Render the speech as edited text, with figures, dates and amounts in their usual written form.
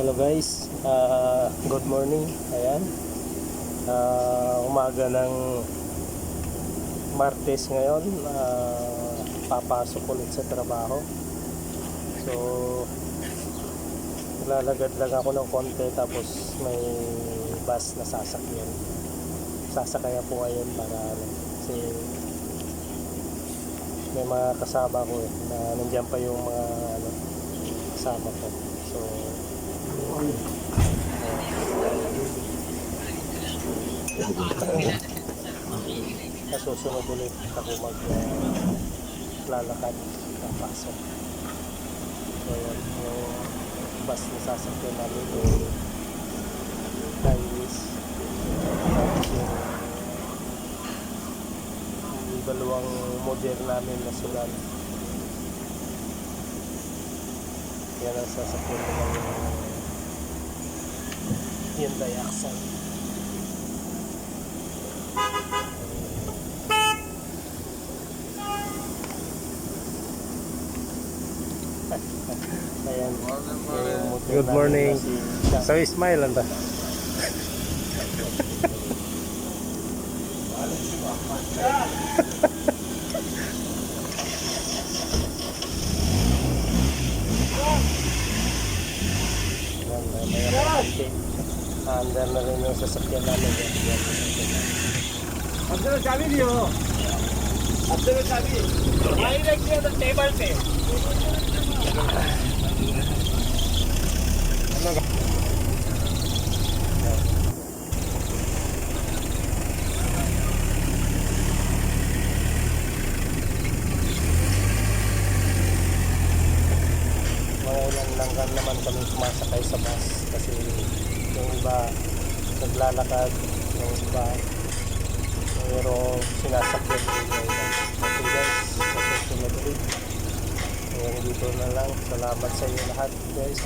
Hello guys, good morning. Ayan, umaga ng Martes ngayon. Papasok ulit sa trabaho. So lalagad lang ako ng konti, tapos may bus na sasakyan. Sasakaya po ngayon para kasi may mga kasama ko na nandiyan pa yung mga kasama ko. So susunod ulit ako maglalakad papasok. So yun, yung bus na sasakyan namin yung highways, tapos yung dalawang model namin na sulan, yan ang sasakyan ng Hyundai Accent. Ayan. Good morning. So smile lang ba? Andar na rin yung sasakyan namin. Abdul चाबी दियो Abdul चाबी वहीं रख दिया तो टेबल पे Ngayon lang naman kami sumasakay sa bus kasi yung iba naglalakad, yung iba mayroong sinasakyan dito. Okay guys, sa susunod ulit. Ngayon dito na lang. Salamat sa inyo lahat guys.